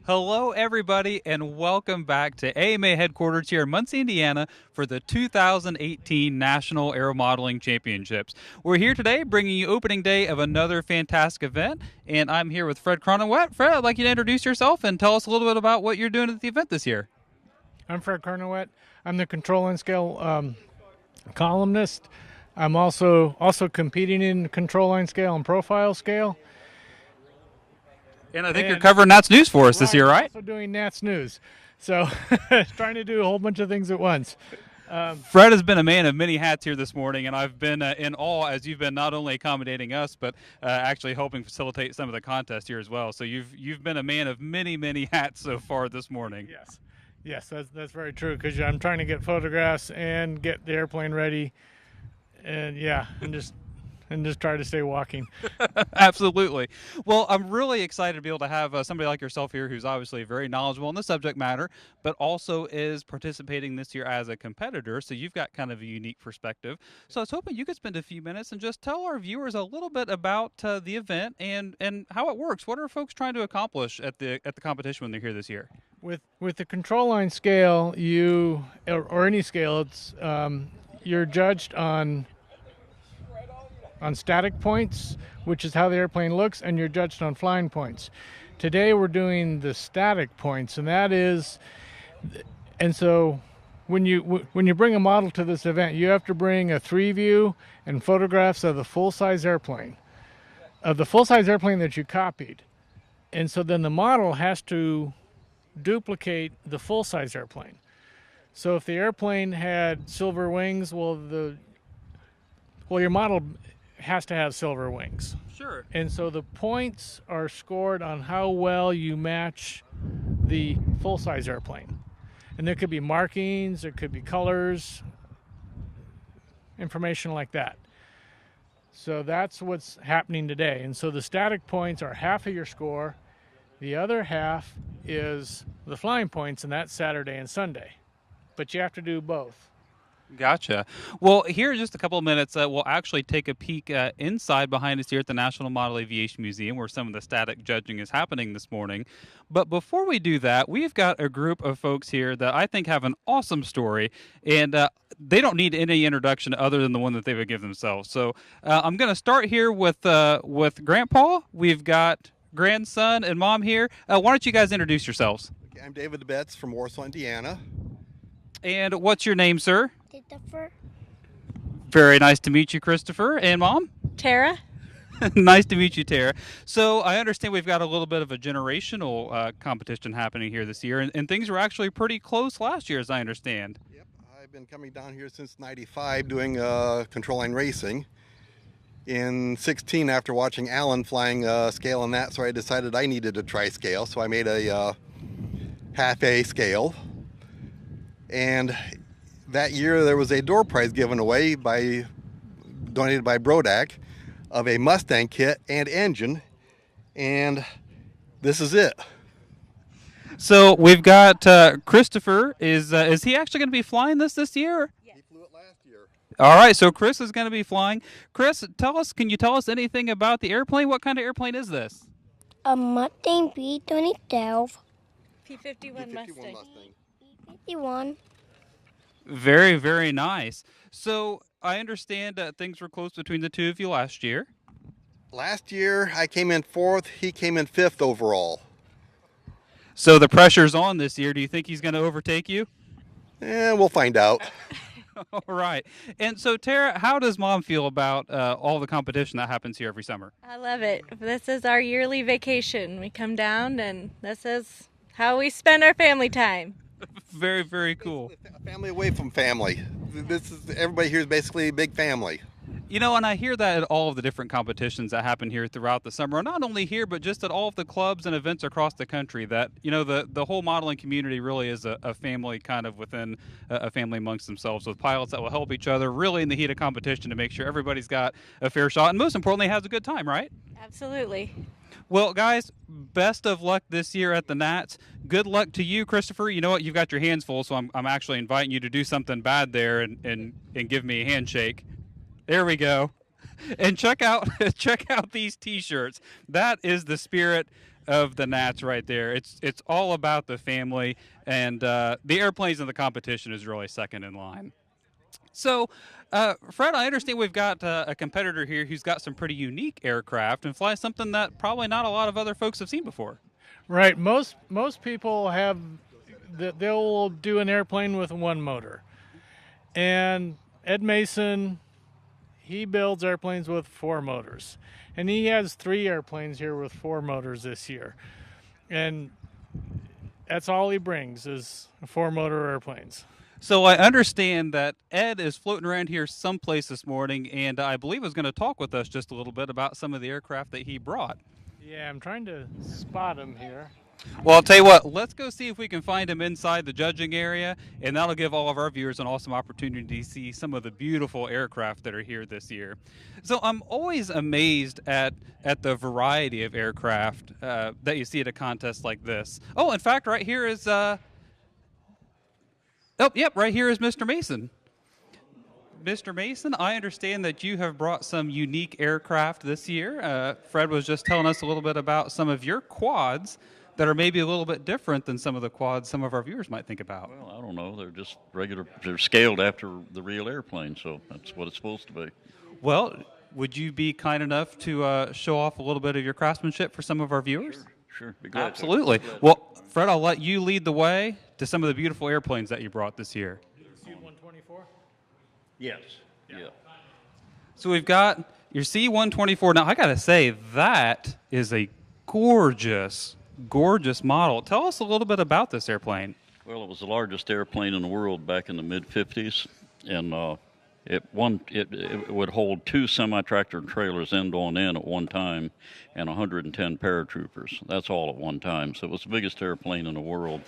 Hello, everybody, and welcome back to AMA headquarters here in Muncie, Indiana for the 2018 National Aeromodeling Championships. We're here today bringing you opening day of another fantastic event, and I'm here with Fred Cronenwett. Fred, I'd like you to introduce yourself and tell us a little bit about what you're doing at the event this year. I'm Fred Cronenwett. I'm the control and scale columnist. I'm also competing in control line scale and profile scale. And I think you're covering Nats News for us this year, right? I'm also doing Nats News. So trying to do a whole bunch of things at once. Fred has been a man of many hats here this morning, and I've been in awe as you've been not only accommodating us, but actually helping facilitate some of the contest here as well. So you've been a man of many hats so far this morning. Yes, that's very true, because I'm trying to get photographs and get the airplane ready, and just try to stay walking. Absolutely. Well, I'm really excited to be able to have somebody like yourself here who's obviously very knowledgeable in the subject matter, but also is participating this year as a competitor. So you've got kind of a unique perspective. So I was hoping you could spend a few minutes and just tell our viewers a little bit about the event and how it works. What are folks trying to accomplish at the competition when they're here this year? With the control line scale, or any scale, it's you're judged on static points, which is how the airplane looks, and you're judged on flying points. Today we're doing the static points, and so when you bring a model to this event, you have to bring a 3-view and photographs of the full-size airplane, that you copied. And so then the model has to duplicate the full-size airplane. So if the airplane had silver wings, your model has to have silver wings. Sure. And so the points are scored on how well you match the full-size airplane. And there could be markings, there could be colors, information like that. So that's what's happening today. And so the static points are half of your score. The other half is the flying points, and that's Saturday and Sunday. But you have to do both. Gotcha. Well, here in just a couple of minutes, we'll actually take a peek inside behind us here at the National Model Aviation Museum, where some of the static judging is happening this morning. But before we do that, we've got a group of folks here that I think have an awesome story, and they don't need any introduction other than the one that they would give themselves. So I'm going to start here with Grandpa. We've got grandson and mom here. Why don't you guys introduce yourselves? I'm David Betts from Warsaw, Indiana. And what's your name, sir? Christopher. Very nice to meet you, Christopher. And Mom? Tara. Nice to meet you, Tara. So I understand we've got a little bit of a generational competition happening here this year, and things were actually pretty close last year, as I understand. Yep, I've been coming down here since '95 doing control line racing. In '16, after watching Alan flying scale and that, so I decided I needed to try scale, so I made a half A scale. And that year there was a door prize given away donated by Brodak of a Mustang kit and engine, and this is it. So we've got Christopher. Is he actually going to be flying this year? He flew it last year. All right, so Chris is going to be flying. Chris, can you tell us anything about the airplane? What kind of airplane is this? A Mustang B2012. P-51 Mustang. P51. Very, very nice. So I understand things were close between the two of you last year. Last year I came in 4th, he came in 5th overall. So the pressure's on this year. Do you think he's going to overtake you? We'll find out. All right. And so, Tara, how does Mom feel about all the competition that happens here every summer? I love it. This is our yearly vacation. We come down, and this is how we spend our family time. Very, very cool. A family away from family. Everybody here is basically a big family. You know, and I hear that at all of the different competitions that happen here throughout the summer, not only here, but just at all of the clubs and events across the country, that, you know, the whole modeling community really is a family kind of within a family amongst themselves, with pilots that will help each other really in the heat of competition to make sure everybody's got a fair shot and, most importantly, has a good time, right? Absolutely. Well, guys, best of luck this year at the Nats. Good luck to you, Christopher. You know what? You've got your hands full, so I'm actually inviting you to do something bad there and give me a handshake. There we go. And check out check out these T-shirts. That is the spirit of the Nats right there. It's all about the family, and the airplanes in the competition is really second in line. So, Fred, I understand we've got a competitor here who's got some pretty unique aircraft and flies something that probably not a lot of other folks have seen before. Right. Most people have they'll do an airplane with one motor, and Ed Mason, he builds airplanes with 4 motors, and he has 3 airplanes here with 4 motors this year, and that's all he brings is 4-motor airplanes. So I understand that Ed is floating around here someplace this morning, and I believe is going to talk with us just a little bit about some of the aircraft that he brought. Yeah, I'm trying to spot him here. Well, I'll tell you what, let's go see if we can find him inside the judging area, and that'll give all of our viewers an awesome opportunity to see some of the beautiful aircraft that are here this year. So I'm always amazed at the variety of aircraft that you see at a contest like this. Oh, in fact, right here is, right here is Mr. Mason. Mr. Mason, I understand that you have brought some unique aircraft this year. Fred was just telling us a little bit about some of your quads that are maybe a little bit different than some of the quads some of our viewers might think about. Well, I don't know. They're just regular. They're scaled after the real airplane, so that's what it's supposed to be. Well, would you be kind enough to show off a little bit of your craftsmanship for some of our viewers? Sure. Be glad Absolutely. Well, Fred, I'll let you lead the way to some of the beautiful airplanes that you brought this year. C-124? Yes. Yeah. So we've got your C-124. Now, I got to say, that is a gorgeous model. Tell us a little bit about this airplane. Well, it was the largest airplane in the world back in the mid-'50s, and it would hold 2 semi-tractor trailers end on end at one time and 110 paratroopers. That's all at one time. So it was the biggest airplane in the world.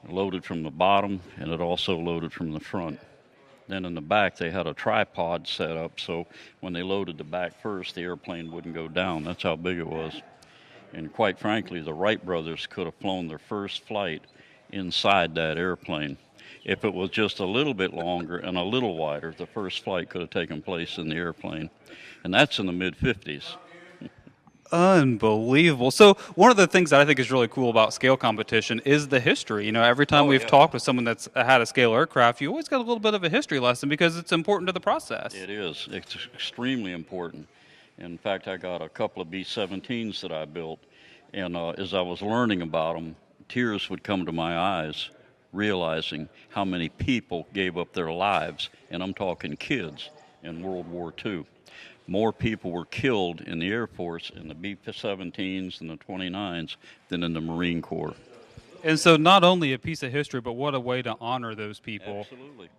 It loaded from the bottom, and it also loaded from the front. Then in the back, they had a tripod set up, so when they loaded the back first, the airplane wouldn't go down. That's how big it was. And quite frankly, the Wright brothers could have flown their first flight inside that airplane. If it was just a little bit longer and a little wider, the first flight could have taken place in the airplane. And that's in the mid-'50s. Unbelievable. So one of the things that I think is really cool about scale competition is the history. You know, every time we've talked with someone that's had a scale aircraft, you always get a little bit of a history lesson because it's important to the process. It is. It's extremely important. In fact, I got a couple of B-17s that I built, and as I was learning about them, tears would come to my eyes, realizing how many people gave up their lives, and I'm talking kids, in World War II. More people were killed in the Air Force in the B-17s and the 29s than in the Marine Corps. And so not only a piece of history, but what a way to honor those people. Absolutely.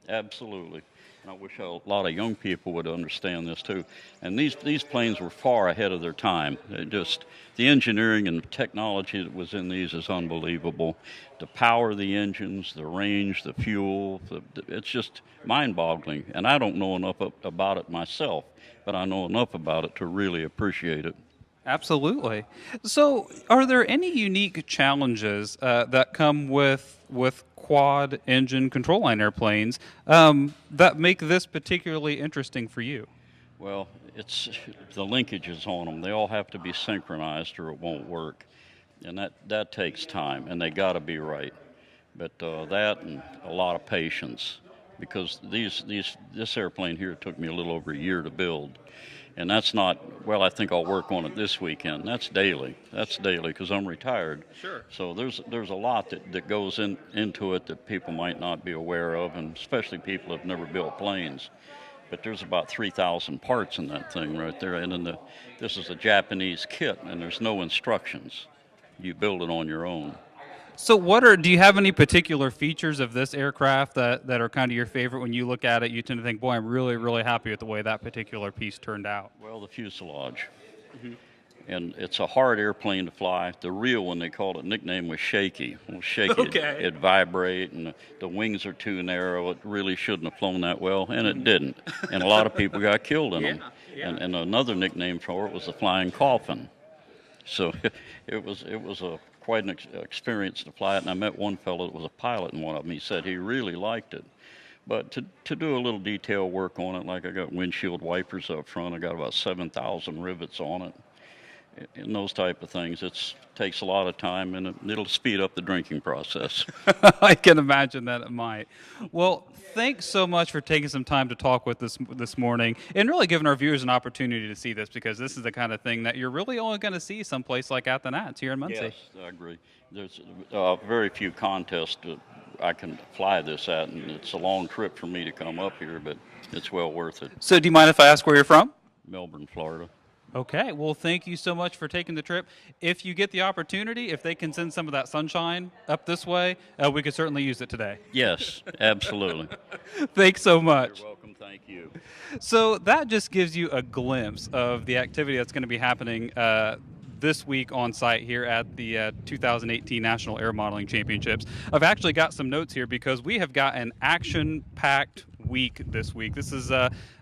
Absolutely. And I wish a lot of young people would understand this too. And these planes were far ahead of their time. The engineering and technology that was in these is unbelievable. The power of the engines, the range, the fuel, it's just mind-boggling. And I don't know enough about it myself, but I know enough about it to really appreciate it. Absolutely. So are there any unique challenges that come with quad engine control line airplanes that make this particularly interesting for you? Well, it's the linkages on them. They all have to be synchronized or it won't work. And that takes time, and they got to be right. But that and a lot of patience, because this airplane here took me a little over a year to build. And that's not, well, I think I'll work on it this weekend. That's daily. That's daily because I'm retired. Sure. So there's a lot that goes into it that people might not be aware of, and especially people who have never built planes. But there's about 3,000 parts in that thing right there. And then this is a Japanese kit, and there's no instructions. You build it on your own. So do you have any particular features of this aircraft that are kind of your favorite? When you look at it, you tend to think, boy, I'm really, really happy with the way that particular piece turned out. Well, the fuselage. Mm-hmm. And it's a hard airplane to fly. The real one, they called it, nickname was Shaky. Well, Shaky, okay. It'd vibrate, and the wings are too narrow. It really shouldn't have flown that well, and it didn't. And a lot of people got killed in them. Yeah. And another nickname for it was the Flying Coffin. So it was quite an experience to fly it, and I met one fellow that was a pilot in one of them. He said he really liked it. But to do a little detail work on it, like I got windshield wipers up front, I got about 7,000 rivets on it, and those type of things. It takes a lot of time, and it'll speed up the drinking process. I can imagine that it might. Well, thanks so much for taking some time to talk with us this morning and really giving our viewers an opportunity to see this, because this is the kind of thing that you're really only going to see someplace like at the Nats here in Muncie. Yes, I agree. There's very few contests that I can fly this at, and it's a long trip for me to come up here, but it's well worth it. So do you mind if I ask where you're from? Melbourne, Florida. Okay, well, thank you so much for taking the trip. If you get the opportunity, if they can send some of that sunshine up this way, we could certainly use it today. Yes, absolutely. Thanks so much. You're welcome. Thank you. So that just gives you a glimpse of the activity that's going to be happening this week on site here at the 2018 National Aeromodeling Championships. I've actually got some notes here because we have got an action-packed week this week. This is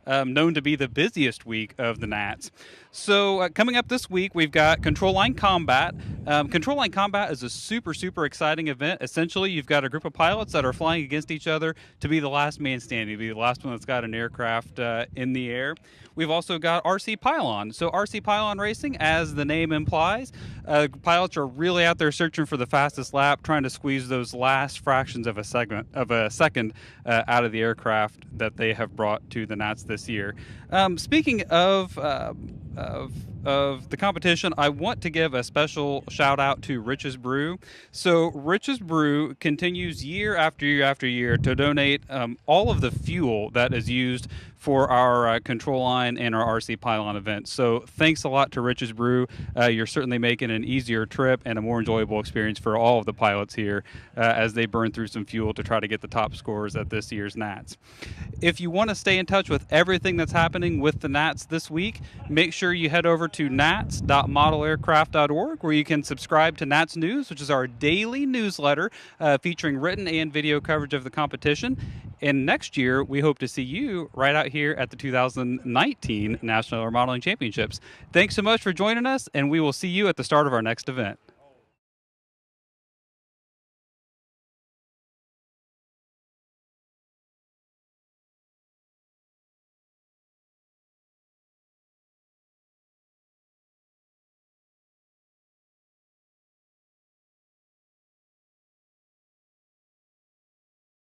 known to be the busiest week of the Nats. So coming up this week, we've got Control Line Combat. Control Line Combat is a super, super exciting event. Essentially, you've got a group of pilots that are flying against each other to be the last man standing, to be the last one that's got an aircraft in the air. We've also got RC Pylon. So RC Pylon racing, as the name implies, pilots are really out there searching for the fastest lap, trying to squeeze those last fractions of a second out of the aircraft that they have brought to the Nats this year. Speaking of the competition, I want to give a special shout out to Rich's Brew. So Rich's Brew continues year after year after year to donate all of the fuel that is used for our control line and our RC Pylon events. So thanks a lot to Rich's Brew. You're certainly making an easier trip and a more enjoyable experience for all of the pilots here as they burn through some fuel to try to get the top scores at this year's Nats. If you want to stay in touch with everything that's happening with the Nats this week, make sure you head over to nats.modelaircraft.org, where you can subscribe to Nats News, which is our daily newsletter featuring written and video coverage of the competition. And next year, we hope to see you right out here at the 2019 National Aeromodeling Championships. Thanks so much for joining us, and we will see you at the start of our next event.